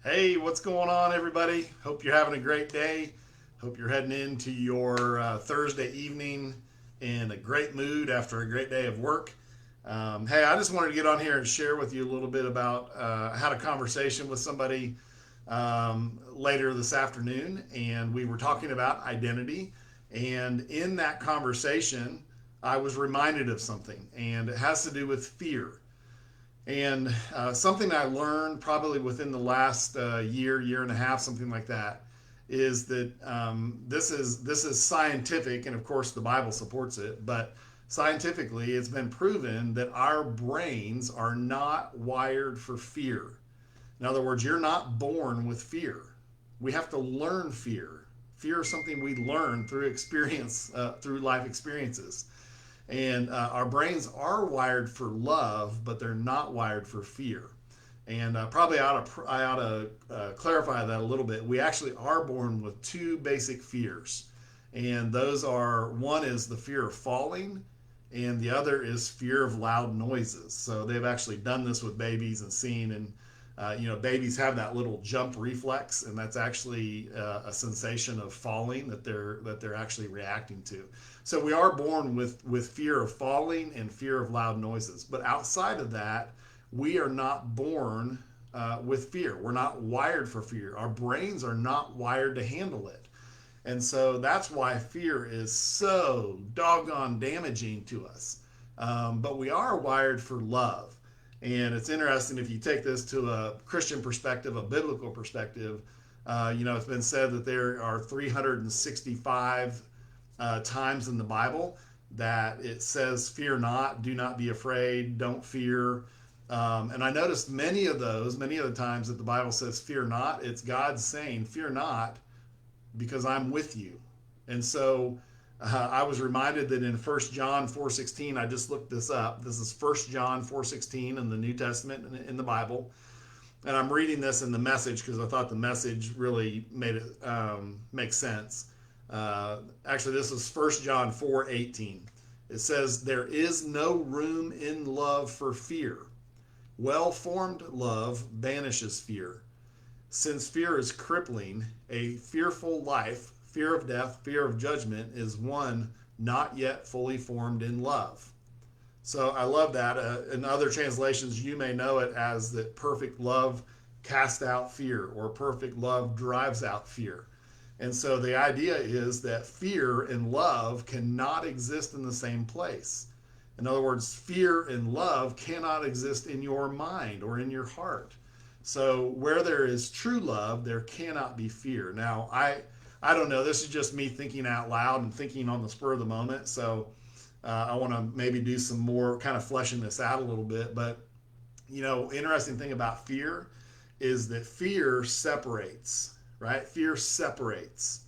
Hey, what's going on, everybody? Hope you're having a great day. Hope you're heading into your Thursday evening in a great mood after a great day of work. Hey, I just wanted to get on here and share with you a little bit about I had a conversation with somebody later this afternoon, and we were talking about identity. And in that conversation, I was reminded of something, and it has to do with fear. And something I learned probably within the last year and a half, something like that, is that this is scientific, and of course the Bible supports it. But scientifically, it's been proven that our brains are not wired for fear. In other words, you're not born with fear. We have to learn fear. Fear is something we learn through experience, through life experiences. And our brains are wired for love, but they're not wired for fear. And probably I ought to clarify that a little bit. We actually are born with two basic fears. And those are, one is the fear of falling, and the other is fear of loud noises. So they've actually done this with babies and seen, and babies have that little jump reflex, and that's actually a sensation of falling that they're actually reacting to. So we are born with fear of falling and fear of loud noises. But outside of that, we are not born with fear. We're not wired for fear. Our brains are not wired to handle it. And so that's why fear is so doggone damaging to us. But we are wired for love. And it's interesting if you take this to a Christian perspective, a biblical perspective. It's been said that there are 365 times in the Bible that it says, "Fear not, do not be afraid, don't fear." And I noticed many of the times that the Bible says, "Fear not," it's God saying, "Fear not, because I'm with you." And so I was reminded that in 1 John 4:16, I just looked this up. This is 1 John 4:16 in the New Testament in the Bible. And I'm reading this in the Message because I thought the Message really made it make sense. Actually, this is 1 John 4:18. It says, "There is no room in love for fear. Well-formed love banishes fear. Since fear is crippling, a fearful life, fear of death, fear of judgment, is one not yet fully formed in love." So I love that. In other translations, you may know it as that perfect love casts out fear, or perfect love drives out fear. And so the idea is that fear and love cannot exist in the same place. In other words, fear and love cannot exist in your mind or in your heart. So where there is true love, there cannot be fear. Now, I don't know. This is just me thinking out loud and thinking on the spur of the moment. So I want to maybe do some more kind of fleshing this out a little bit. But interesting thing about fear is that fear separates, right? Fear separates.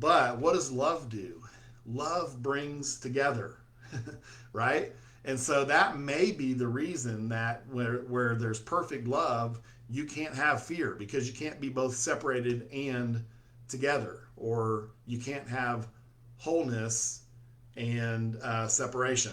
But what does love do? Love brings together, right? And so that may be the reason that where there's perfect love, you can't have fear, because you can't be both separated and together, or you can't have wholeness and separation.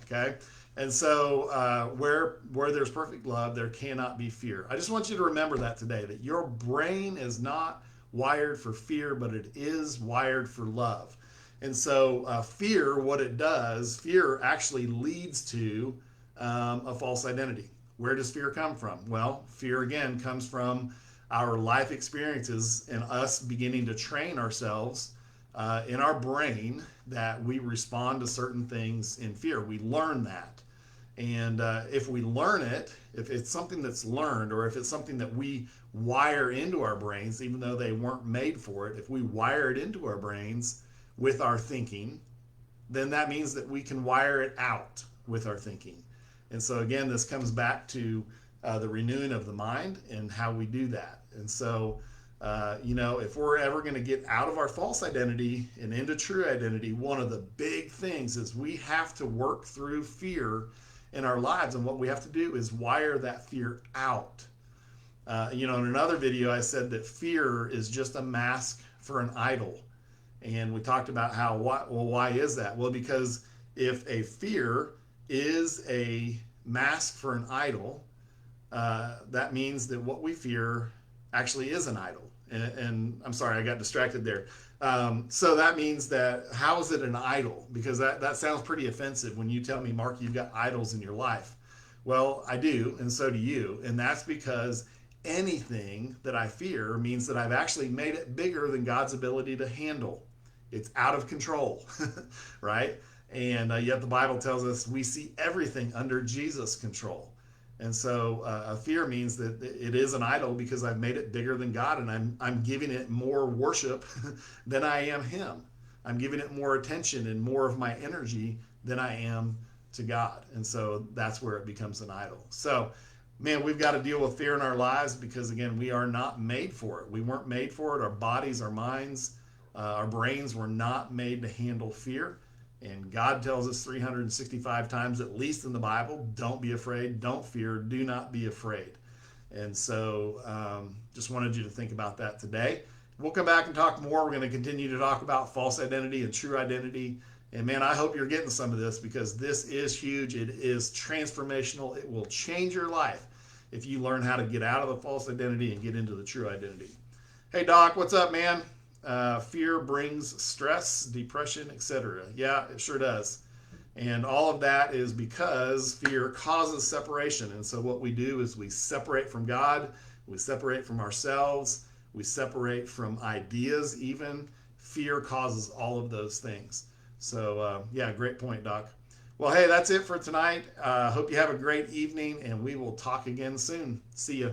Okay, and so where there's perfect love, there cannot be fear. I just want you to remember that today, that your brain is not wired for fear, but it is wired for love. And so fear, what it does, fear actually leads to a false identity. Where does fear come from? Well, fear again comes from our life experiences and us beginning to train ourselves in our brain that we respond to certain things in fear. We learn that. And if we learn it, if it's something that's learned, or if it's something that we wire into our brains, even though they weren't made for it, if we wire it into our brains with our thinking, then that means that we can wire it out with our thinking. And so, again, this comes back to the renewing of the mind and how we do that. And so, if we're ever going to get out of our false identity and into true identity, one of the big things is we have to work through fear in our lives. And what we have to do is wire that fear out. In another video, I said that fear is just a mask for an idol. And we talked about how, why is that? Well, because if a fear is a mask for an idol, that means that what we fear actually is an idol. And I'm sorry, I got distracted there. So that means that how is it an idol? Because that sounds pretty offensive when you tell me, Mark, you've got idols in your life. Well, I do, and so do you. And that's because anything that I fear means that I've actually made it bigger than God's ability to handle. It's out of control, right? And yet the Bible tells us we see everything under Jesus' control. And so a fear means that it is an idol because I've made it bigger than God, and I'm giving it more worship than I am Him. I'm giving it more attention and more of my energy than I am to God. And so that's where it becomes an idol. So, man, we've got to deal with fear in our lives because, again, we are not made for it. We weren't made for it. Our bodies, our minds, our brains were not made to handle fear. And God tells us 365 times, at least in the Bible, don't be afraid, don't fear, do not be afraid. And so just wanted you to think about that today. We'll come back and talk more. We're going to continue to talk about false identity and true identity. And man, I hope you're getting some of this because this is huge. It is transformational. It will change your life if you learn how to get out of the false identity and get into the true identity. Hey, Doc, what's up, man? Fear brings stress, depression, etc. Yeah, it sure does. And all of that is because fear causes separation. And so what we do is we separate from God, we separate from ourselves, we separate from ideas even. Fear causes all of those things. So yeah, great point, Doc. Well, hey, that's it for tonight. Hope you have a great evening, and we will talk again soon. See ya.